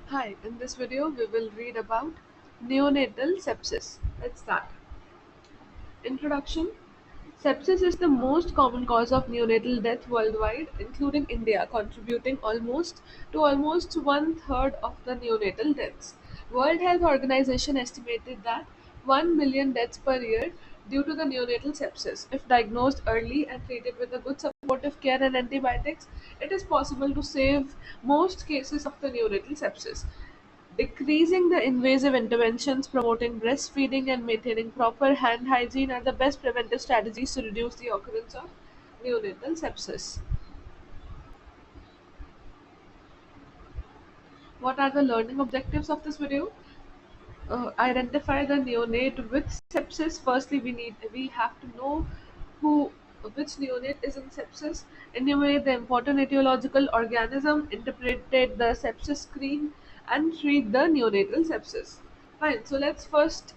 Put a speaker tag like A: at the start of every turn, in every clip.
A: Hi, in this video we will read about neonatal sepsis. Let's start. Introduction. Sepsis is the most common cause of neonatal death worldwide, including India, contributing almost one third of the neonatal deaths. World Health Organization estimated that 1 million deaths per year due to the neonatal sepsis. If diagnosed early and treated with a good supportive care and antibiotics, it is possible to save most cases of the neonatal sepsis. Decreasing the invasive interventions, promoting breastfeeding, and maintaining proper hand hygiene are the best preventive strategies to reduce the occurrence of neonatal sepsis. What are the learning objectives of this video? Identify the neonate with sepsis. Firstly, we have to know who which neonate is in sepsis, enumerate the important etiological organism, interpret the sepsis screen, and treat the neonatal sepsis. Fine. So let's first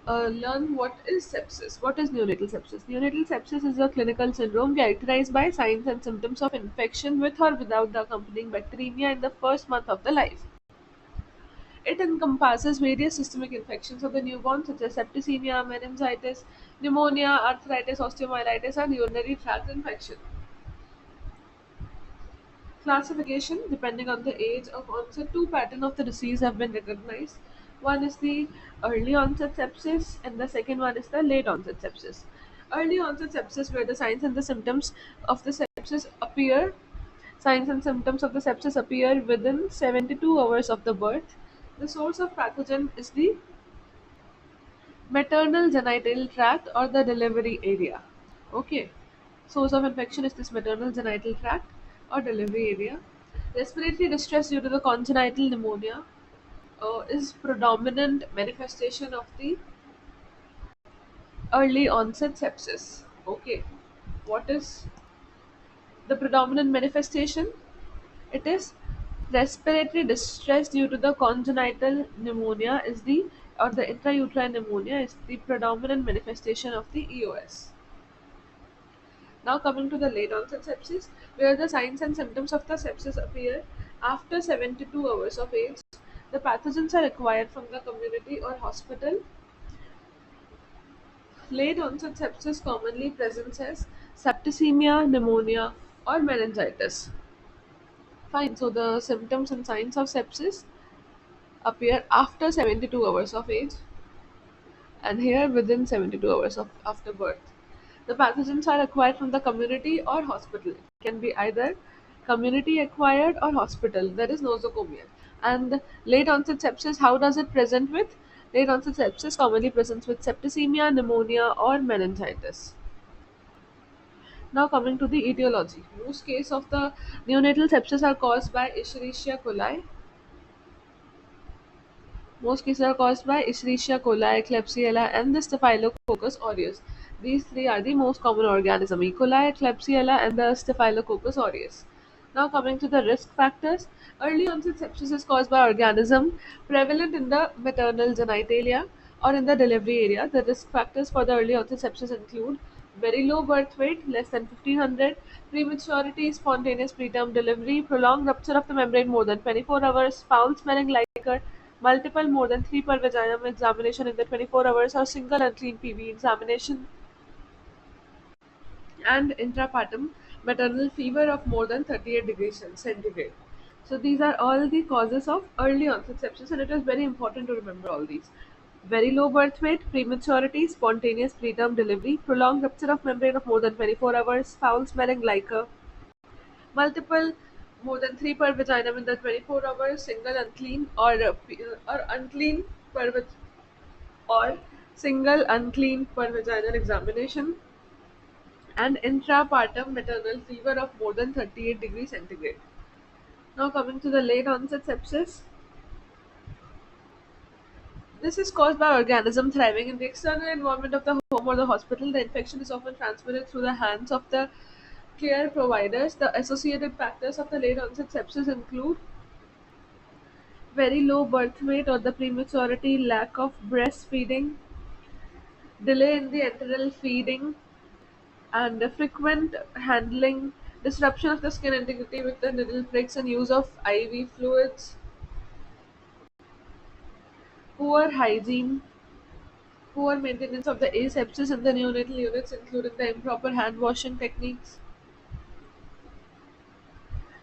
A: learn what is sepsis. What is neonatal sepsis? Neonatal sepsis is a clinical syndrome characterized by signs and symptoms of infection with or without the accompanying bacteremia in the first month of the life. It encompasses various systemic infections of the newborn such as septicemia, meningitis, pneumonia, arthritis, osteomyelitis, and urinary tract infection. Classification depending on the age of onset, two patterns of the disease have been recognized. One is the early onset sepsis, and the second one is the late onset sepsis. Early onset sepsis, where the signs and the symptoms of the sepsis appear Signs and symptoms of the sepsis appear within 72 hours of the birth. The source of pathogen is the maternal genital tract or the delivery area. Okay. Source of infection is this maternal genital tract or delivery area. Respiratory distress due to the congenital pneumonia is predominant manifestation of the early onset sepsis. Okay. What is the predominant manifestation? It is respiratory distress due to the congenital pneumonia is the or the intrauterine pneumonia is the predominant manifestation of the EOS. Now coming to the late onset sepsis, where the signs and symptoms of the sepsis appear after 72 hours of age. The pathogens are acquired from the community or hospital. Late onset sepsis commonly presents as septicemia, pneumonia, or meningitis. Fine. So the symptoms and signs of sepsis appear after 72 hours of age and here within 72 hours of after birth. The pathogens are acquired from the community or hospital. It can be either community acquired or hospital. There is nosocomial. And late onset sepsis, how does it present with? Late onset sepsis commonly presents with septicemia, pneumonia, or meningitis. Now coming to the etiology. Most cases of the neonatal sepsis are caused by Escherichia coli. Most cases are caused by Escherichia coli, Klebsiella, and the Staphylococcus aureus. These three are the most common organisms: E. coli, Klebsiella, and the Staphylococcus aureus. Now coming to the risk factors, early onset sepsis is caused by organism prevalent in the maternal genitalia or in the delivery area. The risk factors for the early onset sepsis include very low birth weight, less than 1500, prematurity, spontaneous preterm delivery, prolonged rupture of the membrane more than 24 hours, foul smelling liquor, multiple more than 3 per vaginal examination in the 24 hours, or single unclean PV examination, and intrapartum maternal fever of more than 38 degrees centigrade. So these are all the causes of early onset sepsis, and it is very important to remember all these. Very low birth weight, prematurity, spontaneous preterm delivery, prolonged rupture of membrane of more than 24 hours, foul smelling liquor, multiple more than 3 per vagina in the 24 hours, single unclean or unclean per or single unclean per vaginal examination, and intrapartum maternal fever of more than 38 degrees centigrade. Now coming to the late onset sepsis. This is caused by organism thriving in the external environment of the home or the hospital. The infection is often transmitted through the hands of the care providers. The associated factors of the late onset sepsis include very low birth weight or the prematurity, lack of breastfeeding, delay in the enteral feeding, and frequent handling, disruption of the skin integrity with the needle pricks and use of IV fluids, poor hygiene, poor maintenance of the asepsis in the neonatal units, including the improper hand washing techniques,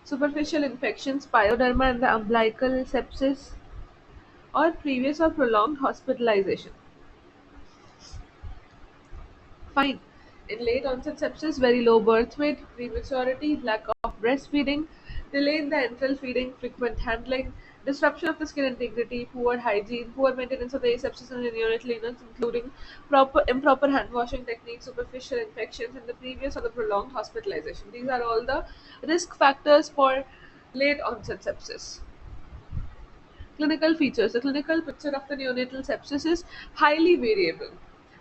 A: superficial infections, pyoderma, and the umbilical sepsis, or previous or prolonged hospitalization. Fine. In late onset sepsis, very low birth weight, prematurity, lack of breastfeeding, delay in the enteral feeding, frequent handling, disruption of the skin integrity, poor hygiene, poor maintenance of the asepsis in the neonatal units, including improper hand washing techniques, superficial infections, and the previous or the prolonged hospitalization. These are all the risk factors for late onset sepsis. Clinical features. The clinical picture of the neonatal sepsis is highly variable.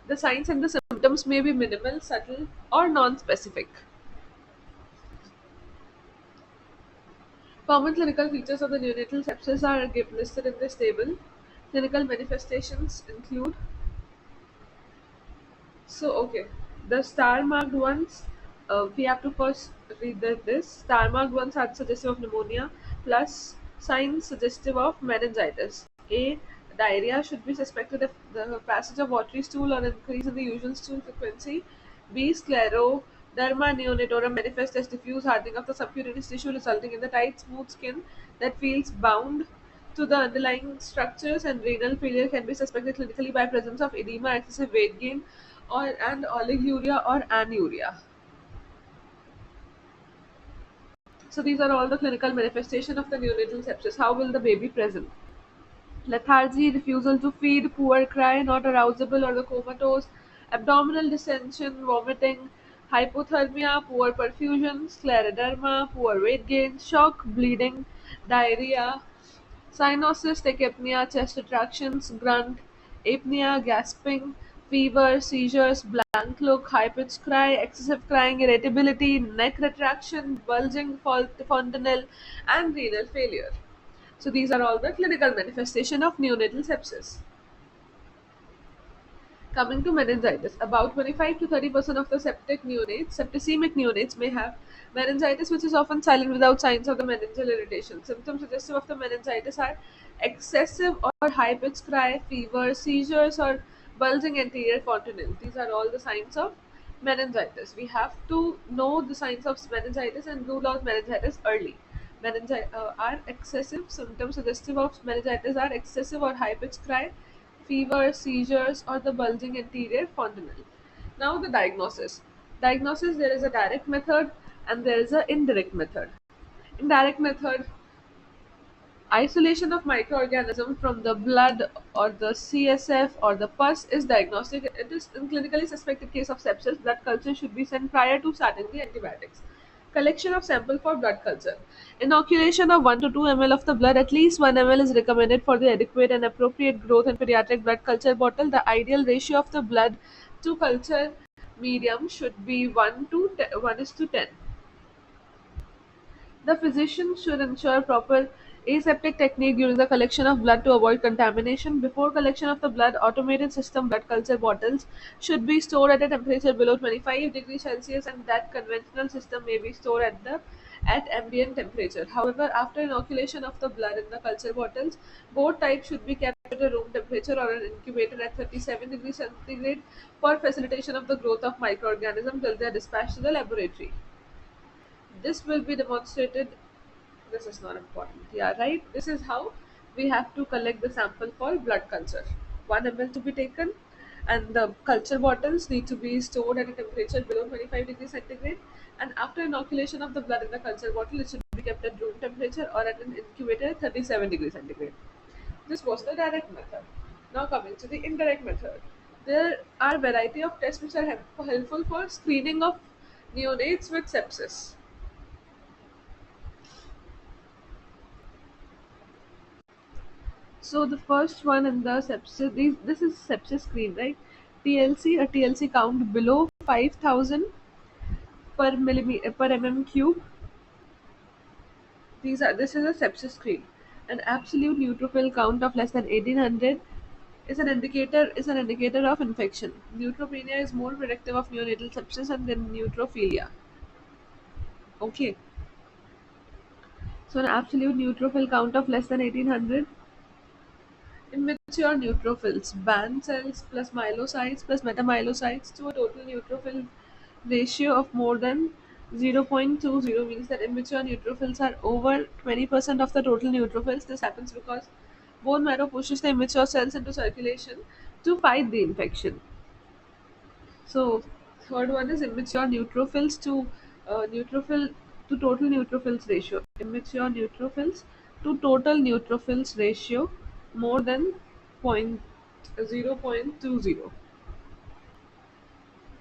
A: The signs and the symptoms may be minimal, subtle, or non-specific. Common clinical features of the neonatal sepsis are listed in this table. Clinical manifestations include, okay, the star marked ones, we have to first read this. Star marked ones are suggestive of pneumonia, plus signs suggestive of meningitis. A. Diarrhea should be suspected if the passage of watery stool or increase in the usual stool frequency. B. Scleroderma neonatorum manifest as diffuse hardening of the subcutaneous tissue resulting in the tight, smooth skin that feels bound to the underlying structures, and renal failure can be suspected clinically by presence of edema, excessive weight gain, and oliguria or anuria. So these are all the clinical manifestation of the neonatal sepsis. How will the baby present? Lethargy, refusal to feed, poor cry, not arousable or the comatose, abdominal distension, vomiting, hypothermia, poor perfusion, scleroderma, poor weight gain, shock, bleeding, diarrhea, cyanosis, tachypnea, chest retractions, grunt, apnea, gasping, fever, seizures, blank look, high-pitched cry, excessive crying, irritability, neck retraction, bulging, fontanelle, and renal failure. So these are all the clinical manifestation of neonatal sepsis. Coming to meningitis, about 25 to 30% of the septicemic neonates may have meningitis, which is often silent without signs of the meningeal irritation. Symptoms suggestive of the meningitis are excessive or high-pitched cry, fever, seizures, or bulging anterior fontanelle. These are all the signs of meningitis. We have to know the signs of meningitis and rule out meningitis early. Are excessive symptoms suggestive of meningitis are excessive or high-pitched cry, fever, seizures, or the bulging anterior fontanelle. Now the diagnosis. Diagnosis, there is a direct method and there is an indirect method. Indirect method, isolation of microorganisms from the blood or the CSF or the pus is diagnostic. It is in clinically suspected case of sepsis. Blood culture should be sent prior to starting the antibiotics. Collection of sample for blood culture. Inoculation of 1 to 2 ml of the blood, at least 1 ml is recommended for the adequate and appropriate growth in pediatric blood culture bottle. The ideal ratio of the blood to culture medium should be 1 is to 10. The physician should ensure proper aseptic technique during the collection of blood to avoid contamination. Before collection of the blood, automated system blood culture bottles should be stored at a temperature below 25 degrees Celsius, and that conventional system may be stored at ambient temperature. However, after inoculation of the blood in the culture bottles, both types should be kept at a room temperature or an incubator at 37 degrees centigrade for facilitation of the growth of microorganisms till they are dispatched to the laboratory. This will be demonstrated. This is not important. Yeah, right. This is how we have to collect the sample for blood culture. 1 ml to be taken, and the culture bottles need to be stored at a temperature below 25 degrees centigrade. And after inoculation of the blood in the culture bottle, it should be kept at room temperature or at an incubator at 37 degrees centigrade. This was the direct method. Now coming to the indirect method. There are variety of tests which are helpful for screening of neonates with sepsis. So the first one in the sepsis, this is sepsis screen, right? TLC, a TLC count below 5,000 per mm cube. This is a sepsis screen. An absolute neutrophil count of less than 1800 is an indicator of infection. Neutropenia is more predictive of neonatal sepsis and than neutrophilia. Okay. So an absolute neutrophil count of less than 1800 Immature neutrophils, band cells plus myelocytes plus metamyelocytes to a total neutrophil ratio of more than 0.20 means that immature neutrophils are over 20% of the total neutrophils. This happens because bone marrow pushes the immature cells into circulation to fight the infection. So third one is immature neutrophils to neutrophil to total neutrophils ratio. Immature neutrophils to total neutrophils ratio more than point 0.20.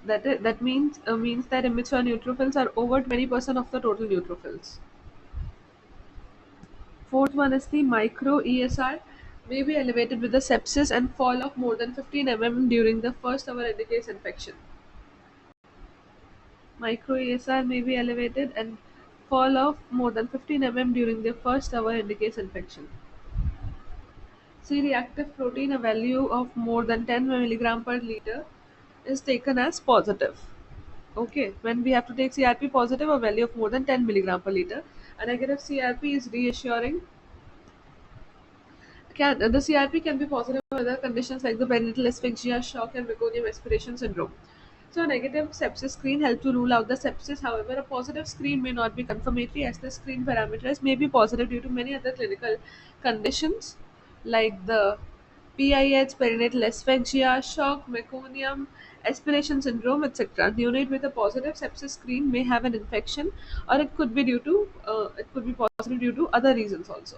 A: That means that immature neutrophils are over 20% of the total neutrophils. Fourth one is the micro ESR may be elevated with the sepsis and fall of more than 15 mm during the first hour indicates infection. Micro ESR may be elevated and fall off more than 15 mm during the first hour indicates infection. C-reactive protein, a value of more than 10 milligram per liter, is taken as positive. Okay, when we have to take CRP positive, a value of more than 10 milligram per liter. A negative CRP is reassuring. The CRP can be positive for other conditions like the perinatal asphyxia, shock, and meconium aspiration syndrome. So, a negative sepsis screen helps to rule out the sepsis. However, a positive screen may not be confirmatory as the screen parameters may be positive due to many other clinical conditions like the PIH, perinatal asphyxia, shock, meconium, aspiration syndrome, etc. Neonate with a positive sepsis screen may have an infection, or it could be positive due to other reasons also.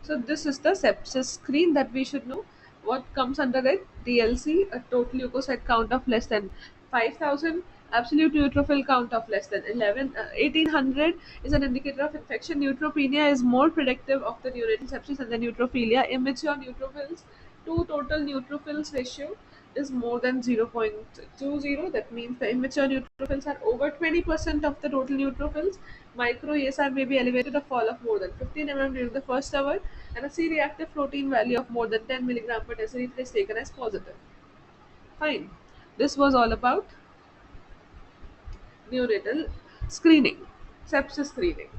A: So this is the sepsis screen that we should know. What comes under it? TLC, a total leukocyte count of less than 5,000, absolute neutrophil count of less than 1800 is an indicator of infection. Neutropenia is more predictive of the neonatal sepsis and the neutrophilia. Immature neutrophils to total neutrophils ratio is more than 0.20. That means the immature neutrophils are over 20% of the total neutrophils. Micro ESR may be elevated, a fall of more than 15 mm during the first hour, and a C-reactive protein value of more than 10 milligram per deciliter is taken as positive. Fine. This was all about neonatal screening, sepsis screening.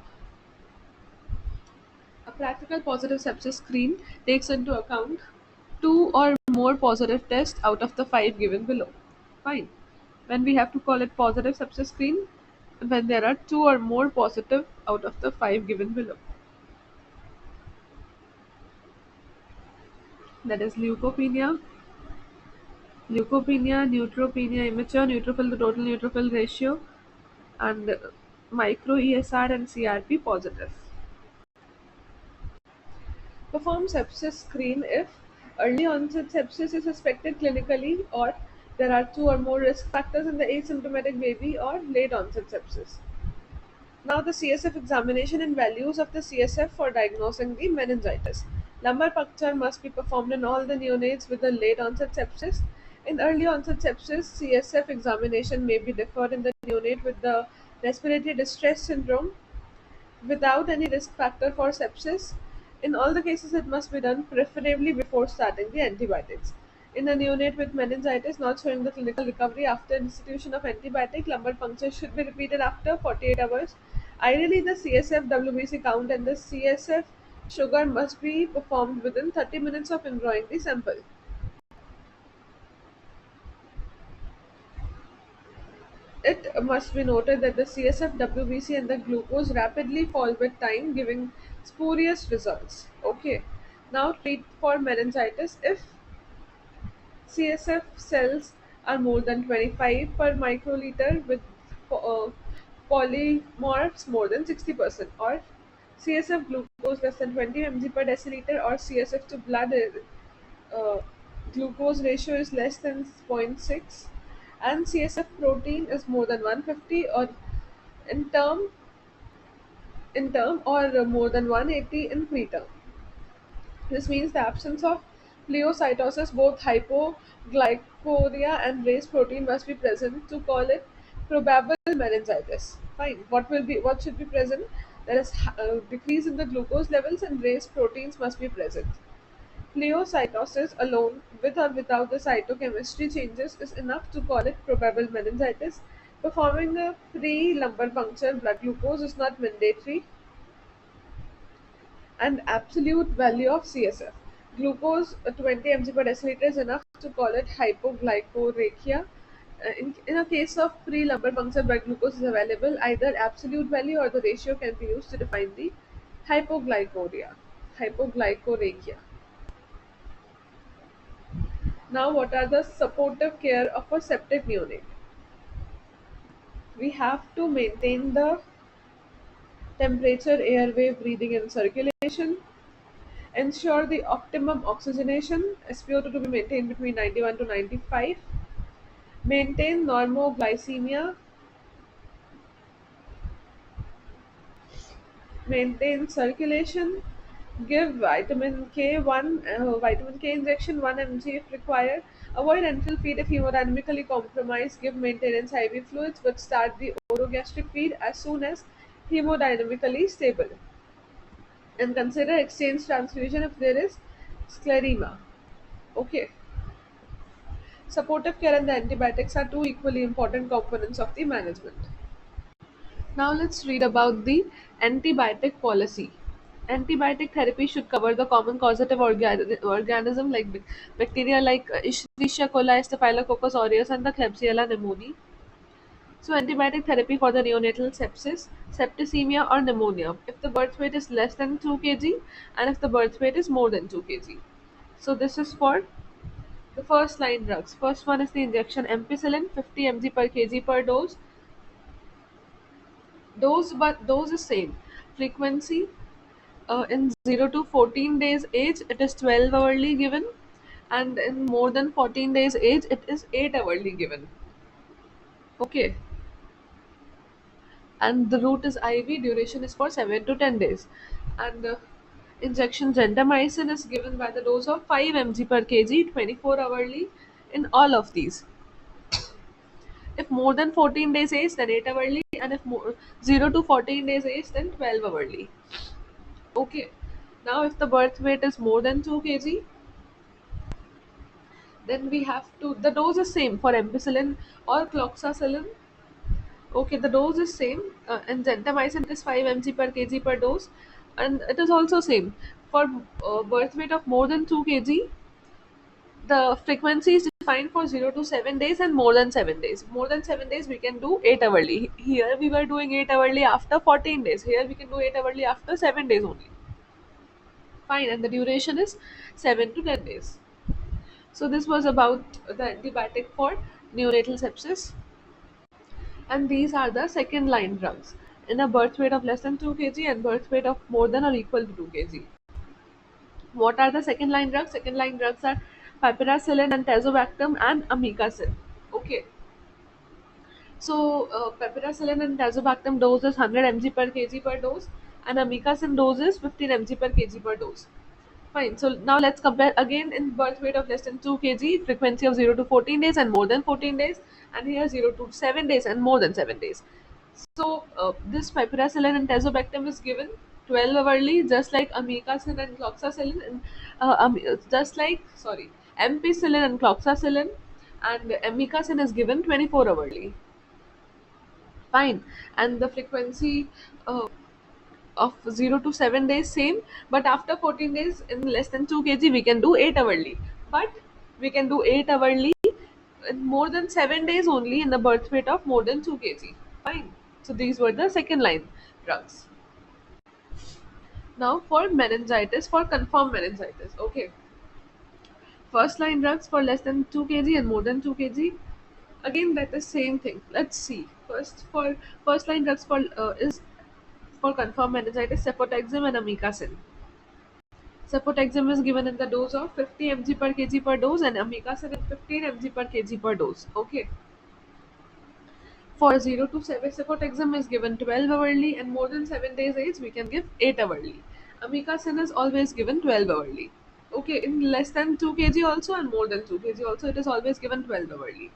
A: A practical positive sepsis screen takes into account two or more positive tests out of the five given below. Fine. When we have to call it positive sepsis screen, when there are two or more positive out of the five given below. That is neutropenia, immature neutrophil to total neutrophil ratio, and micro ESR and CRP positive. Perform sepsis screen if early onset sepsis is suspected clinically, or there are two or more risk factors in the asymptomatic baby, or late onset sepsis. Now the CSF examination and values of the CSF for diagnosing the meningitis. Lumbar puncture must be performed in all the neonates with the late onset sepsis. In early onset sepsis, CSF examination may be deferred in the neonate with the respiratory distress syndrome without any risk factor for sepsis. In all the cases, it must be done preferably before starting the antibiotics. In a neonate with meningitis not showing the clinical recovery after institution of antibiotic, lumbar puncture should be repeated after 48 hours. Ideally, the CSF WBC count and the CSF sugar must be performed within 30 minutes of indrawing the sample. It must be noted that the CSF, WBC, and the glucose rapidly fall with time, giving spurious results. Okay, now treat for meningitis. If CSF cells are more than 25 per microliter with uh, polymorphs more than 60%, or CSF glucose less than 20 mg per deciliter, or CSF to blood uh, glucose ratio is less than zero point 0.6, and CSF protein is more than 150, or in term or more than 180 in preterm. This means the absence of pleocytosis, both hypoglycoria and raised protein must be present to call it probable meningitis. Fine. What should be present? There is decrease in the glucose levels and raised proteins must be present. Pleocytosis alone, with or without the cytochemistry changes, is enough to call it probable meningitis. Performing a pre-lumbar puncture blood glucose is not mandatory, and absolute value of CSF. Glucose 20 mg per deciliter is enough to call it hypoglycorrhea. In a case of pre-lumbar puncture, blood glucose is available. Either absolute value or the ratio can be used to define the hypoglycorrhea. Hypoglycorrhea. Now, what are the supportive care of a septic neonate? We have to maintain the temperature, airway, breathing, and circulation. Ensure the optimum oxygenation, SpO2 to be maintained between 91 to 95. Maintain normoglycemia. Maintain circulation. Give vitamin K injection 1 mg if required. Avoid enteral feed if hemodynamically compromised. Give maintenance IV fluids, but start the orogastric feed as soon as hemodynamically stable. And consider exchange transfusion if there is sclerema. Okay. Supportive care and the antibiotics are two equally important components of the management. Now let's read about the antibiotic policy. Antibiotic therapy should cover the common causative organism like bacteria like Escherichia coli, Staphylococcus aureus, and the Klebsiella pneumoniae. So antibiotic therapy for the neonatal sepsis, septicemia, or pneumonia if the birth weight is less than 2 kg and if the birth weight is more than 2 kg. So this is for the first line drugs. First one is the injection ampicillin 50 mg per kg per dose. Dose is same. Frequency in 0 to 14 days age it is 12 hourly given, and in more than 14 days age it is 8 hourly given. Okay, and the route is IV. Duration is for 7 to 10 days, and injection gentamicin is given by the dose of 5 mg per kg 24 hourly in all of these. If more than 14 days age, then 8 hourly, and if 0 to 14 days age, then 12 hourly. Okay. Now, if the birth weight is more than 2 kg, then we have to. The dose is same for ampicillin or cloxacillin. Okay, the dose is same. And gentamicin is 5 mg per kg per dose, and it is also same for birth weight of more than 2 kg. The frequency is defined for 0 to 7 days and more than 7 days. More than 7 days we can do 8 hourly. Here we were doing 8 hourly after 14 days. Here we can do 8 hourly after 7 days only. Fine, and the duration is 7 to 10 days. So this was about the antibiotic for neonatal sepsis, and these are the second line drugs in a birth weight of less than 2 kg and birth weight of more than or equal to 2 kg. What are the second line drugs? Second line drugs are piperacillin and tazobactam and amikacin. Okay. So, piperacillin and tazobactam dose is 100 mg per kg per dose, and amikacin dose is 15 mg per kg per dose. Fine. So now let's compare again in birth weight of less than 2 kg, frequency of 0 to 14 days and more than 14 days, and here 0 to 7 days and more than 7 days. So this piperacillin and tazobactam is given 12 hourly, just like amikacin and cloxacillin, and just like ampicillin and cloxacillin, and amikacin is given 24 hourly. Fine, and the frequency of 0 to 7 days same, but after 14 days in less than 2 kg we can do 8 hourly, but we can do 8 hourly in more than 7 days only in the birth weight of more than 2 kg. Fine, so these were the second line drugs. Now for meningitis, for confirmed meningitis. Okay, first line drugs for less than 2 kg and more than 2 kg, again that is same thing. Let's see. First, for first line drugs for is for confirmed meningitis, cefotaxime and amikacin. Cefotaxime is given in the dose of 50 mg per kg per dose, and amikacin in 15 mg per kg per dose. Okay. For 0 to 7, cefotaxime is given 12 hourly, and more than 7 days age we can give 8 hourly. Amikacin is always given 12 hourly. Okay, in less than 2 kg also and more than 2 kg also it is always given 12 hourly.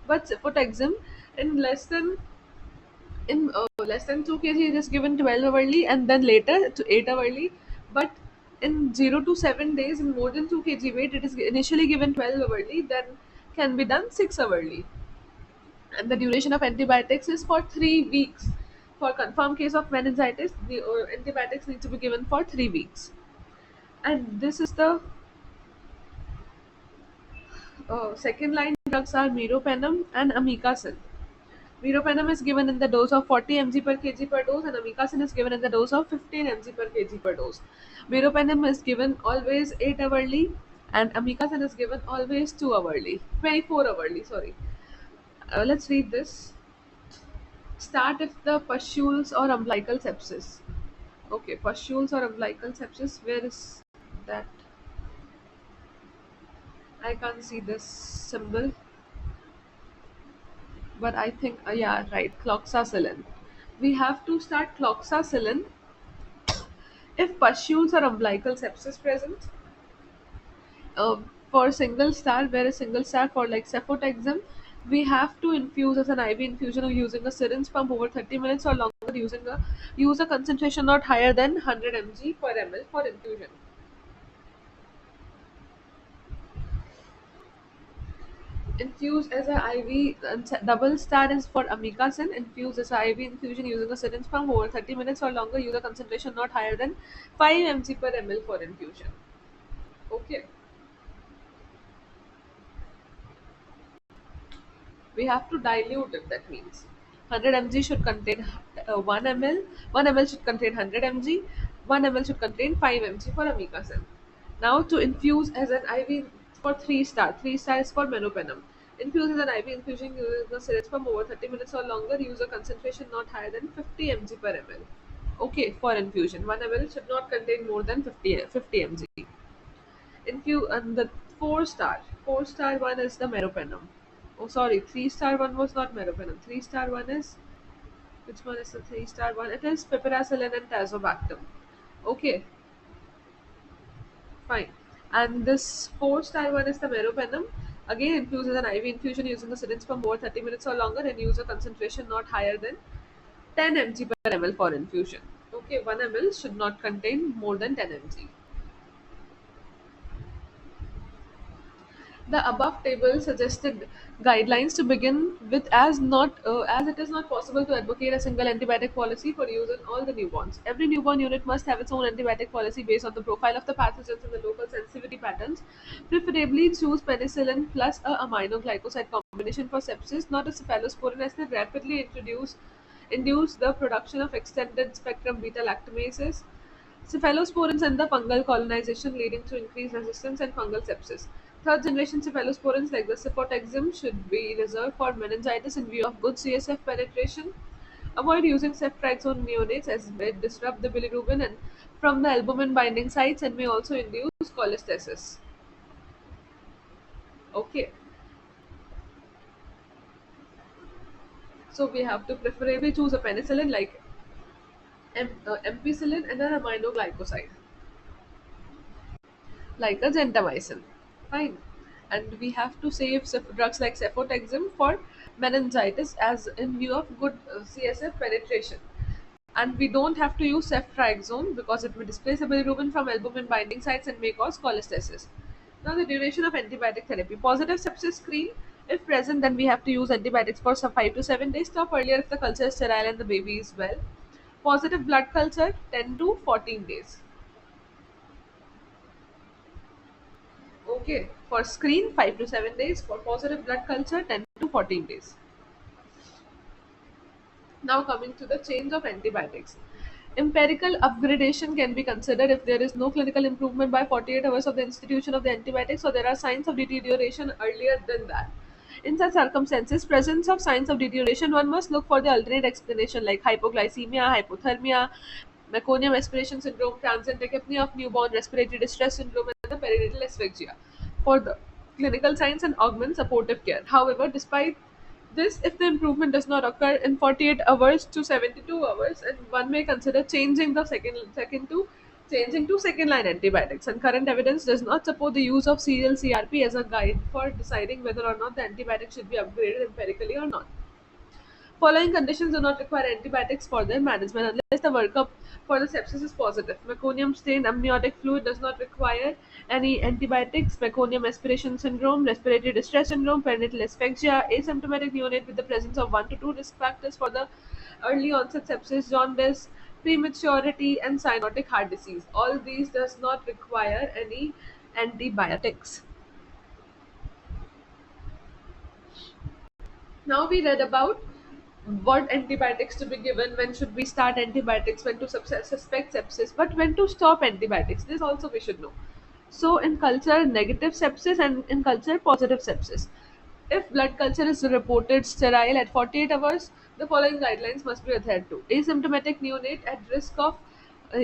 A: But cefotaxime in less than 2 kg it is given 12 hourly and then later to 8 hourly, but in 0 to 7 days in more than 2 kg weight it is initially given 12 hourly, then can be done 6 hourly, and the duration of antibiotics is for 3 weeks. For confirmed case of meningitis, the antibiotics need to be given for 3 weeks, and this is the Second line drugs are meropenem and amikacin. Meropenem is given in the dose of 40 mg per kg per dose, and amikacin is given in the dose of 15 mg per kg per dose. Meropenem is given always 8 hourly, and amikacin is given always 2 hourly, 24 hourly. Sorry. Let's read this. Start if the pustules or umbilical sepsis. Okay, pustules or umbilical sepsis. Where is that? I can't see this symbol, but I think yeah, right. Cloxacillin. We have to start cloxacillin if pustules or umbilical sepsis present. Uh, for single star, where a single star for like cefotaxime, we have to infuse as an IV infusion or using a syringe pump over 30 minutes or longer using a use a concentration not higher than 100 mg per ml for infusion. Infuse as a IV, and double star is for amikacin. Infuse as a IV infusion using a syringe pump over 30 minutes or longer. Use a concentration not higher than 5 mg per ml for infusion. Okay, we have to dilute it. That means 100 mg should contain 1 ml. 1 ml should contain 100 mg. 1 ml should contain 5 mg for amikacin. Now to infuse as an IV for 3 star. 3 star is for meropenem. Infuse as an IV infusion using a syringe for over 30 minutes or longer. Use a concentration not higher than 50 mg per ml. Okay, for infusion. 1 ml should not contain more than 50 mg. And the 4 star. 4 star one is the meropenem. Oh, sorry. 3 star one was not meropenem. 3 star one is, which one is the 3 star one? It is piperacillin and tazobactam. Okay, fine. And this 4 star one is the meropenem. Again, infuse as an IV infusion using the syringe for more 30 minutes or longer and use a concentration not higher than 10 mg per ml for infusion. Okay, 1 ml should not contain more than 10 mg. The above table suggested guidelines to begin with, as it is not possible to advocate a single antibiotic policy for use in all the newborns. Every newborn unit must have its own antibiotic policy based on the profile of the pathogens and the local sensitivity patterns. Preferably choose penicillin plus a aminoglycoside combination for sepsis, not a cephalosporin, as they rapidly induce the production of extended spectrum beta lactamases, cephalosporins, and the fungal colonization, leading to increased resistance and fungal sepsis. Third generation cephalosporins like the cefotaxime should be reserved for meningitis in view of good CSF penetration. Avoid using ceftriaxone neonates as they disrupt the bilirubin and from the albumin binding sites and may also induce cholestasis. Okay, so we have to preferably choose a penicillin like ampicillin and an aminoglycoside like a gentamicin. Fine. And we have to save drugs like cefotaxime for meningitis as in view of good CSF penetration. And we don't have to use ceftriaxone because it will displace the bilirubin from albumin binding sites and may cause cholestasis. Now the duration of antibiotic therapy. Positive sepsis screen. If present, then we have to use antibiotics for some 5 to 7 days. Stop earlier if the culture is sterile and the baby is well. Positive blood culture 10 to 14 days. Okay, for screen 5 to 7 days, for positive blood culture 10 to 14 days. Now coming to the change of antibiotics. Empirical upgradation can be considered if there is no clinical improvement by 48 hours of the institution of the antibiotics or there are signs of deterioration earlier than that. In such circumstances, presence of signs of deterioration, one must look for the alternate explanation like hypoglycemia, hypothermia, meconium aspiration syndrome, transient tachypnea of newborn, respiratory distress syndrome, and the perinatal asphyxia for the clinical signs and augment supportive care. However, despite this, if the improvement does not occur in 48 hours to 72 hours, and one may consider changing the changing to second line antibiotics. And current evidence does not support the use of serial CRP as a guide for deciding whether or not the antibiotic should be upgraded empirically or not. Following conditions do not require antibiotics for their management unless the workup for the sepsis is positive. Meconium stained amniotic fluid does not require any antibiotics. Meconium aspiration syndrome, respiratory distress syndrome, perinatal asphyxia, asymptomatic neonate with the presence of 1 to 2 risk factors for the early onset sepsis, jaundice, prematurity, and cyanotic heart disease. All these does not require any antibiotics. Now we read about what antibiotics to be given, when should we start antibiotics, when to suspect sepsis, but when to stop antibiotics. This also we should know. So in culture negative sepsis and in culture positive sepsis. If blood culture is reported sterile at 48 hours, the following guidelines must be adhered to. Asymptomatic neonate at risk of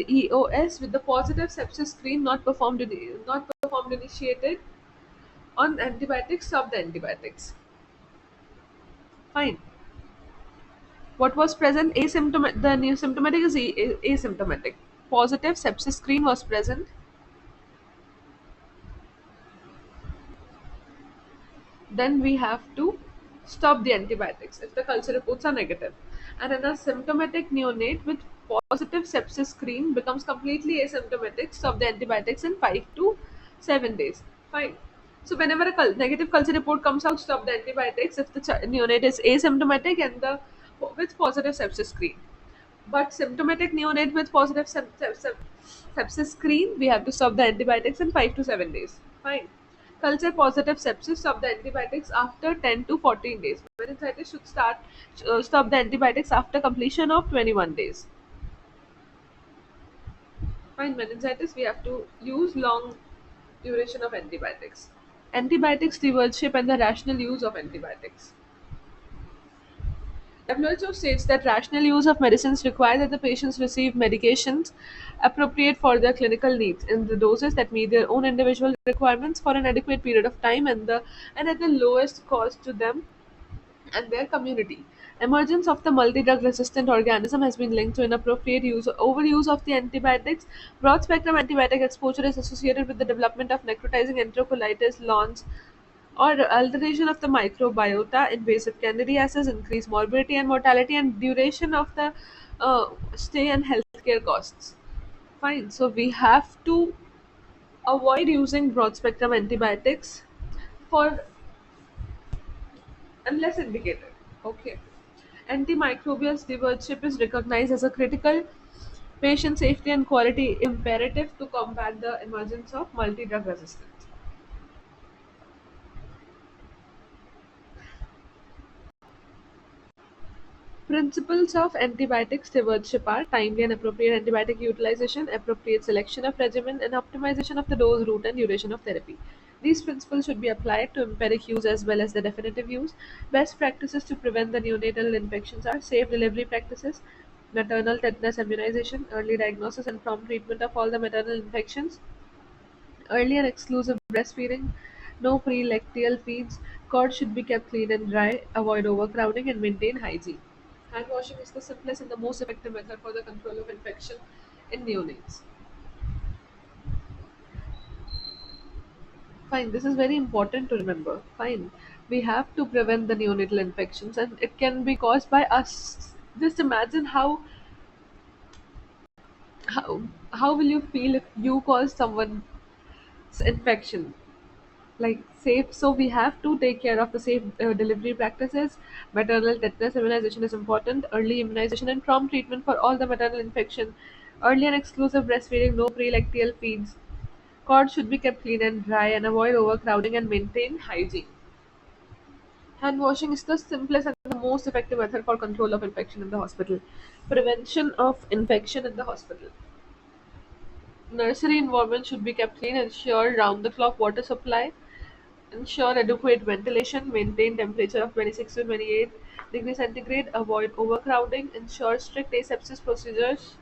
A: EOS with the positive sepsis screen not performed initiated on antibiotics, stop the antibiotics. Fine. What was present? Asymptomatic. The new symptomatic is asymptomatic. Positive sepsis screen was present. Then we have to stop the antibiotics if the culture reports are negative. And in a symptomatic neonate with positive sepsis screen becomes completely asymptomatic, stop the antibiotics in 5 to 7 days. Fine. So whenever a negative culture report comes out, stop the antibiotics if the neonate is asymptomatic and the with positive sepsis screen. But symptomatic neonate with positive sepsis screen, we have to stop the antibiotics in 5 to 7 days. Fine. Culture positive sepsis, stop the antibiotics after 10 to 14 days. Meningitis should stop the antibiotics after completion of 21 days. Fine. Meningitis, we have to use long duration of antibiotics. Antibiotic stewardship and the rational use of antibiotics. WHO states that rational use of medicines require that the patients receive medications appropriate for their clinical needs in the doses that meet their own individual requirements for an adequate period of time and at the lowest cost to them and their community. Emergence of the multi-drug resistant organism has been linked to inappropriate overuse of the antibiotics. Broad spectrum antibiotic exposure is associated with the development of necrotizing enterocolitis, lawns, or alteration of the microbiota, invasive candidiasis, increased morbidity and mortality, and duration of the stay and healthcare costs. Fine. So we have to avoid using broad spectrum antibiotics for unless indicated. Okay. Antimicrobial stewardship is recognized as a critical patient safety and quality imperative to combat the emergence of multi-drug resistance. Principles of antibiotic stewardship are timely and appropriate antibiotic utilization, appropriate selection of regimen, and optimization of the dose, route, and duration of therapy. These principles should be applied to empiric use as well as the definitive use. Best practices to prevent the neonatal infections are safe delivery practices, maternal tetanus immunization, early diagnosis and prompt treatment of all the maternal infections, early and exclusive breastfeeding, no pre-lacteal feeds, cord should be kept clean and dry, avoid overcrowding, and maintain hygiene. Hand washing is the simplest and the most effective method for the control of infection in neonates. Fine, this is very important to remember. Fine, we have to prevent the neonatal infections, and it can be caused by us. Just imagine how how will you feel if you cause someone's infection? Like safe, so we have to take care of the safe delivery practices. Maternal tetanus immunization is important, early immunization and prompt treatment for all the maternal infection, early and exclusive breastfeeding, no pre-lacteal feeds, cord should be kept clean and dry, and avoid overcrowding and maintain hygiene. Hand washing is the simplest and the most effective method for control of infection in the hospital. Prevention of infection in the hospital. Nursery environment should be kept clean, ensure round the clock water supply, ensure adequate ventilation, maintain temperature of 26 to 28 degrees centigrade, avoid overcrowding, ensure strict asepsis procedures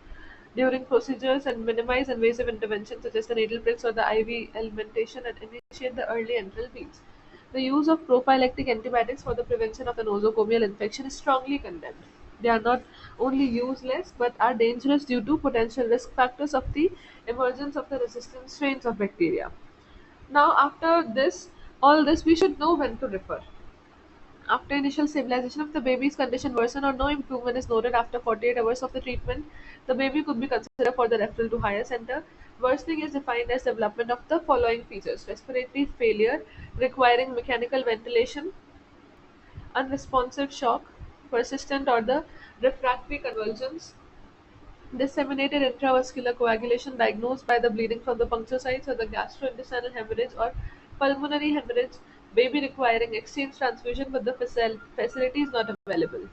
A: during procedures, and minimize invasive interventions such as the needle pricks or the IV alimentation, and initiate the early enteral feeds. The use of prophylactic antibiotics for the prevention of the nosocomial infection is strongly condemned. They are not only useless but are dangerous due to potential risk factors of the emergence of the resistant strains of bacteria. Now, after this, all this, we should know when to refer. After initial stabilization of the baby's condition worsen or no improvement is noted after 48 hours of the treatment, the baby could be considered for the referral to higher center. Worsening is defined as development of the following features: respiratory failure requiring mechanical ventilation, unresponsive shock, persistent or the refractory convulsions, disseminated intravascular coagulation diagnosed by the bleeding from the puncture sites or the gastrointestinal hemorrhage or pulmonary hemorrhage, baby requiring exchange transfusion but the facility is not available.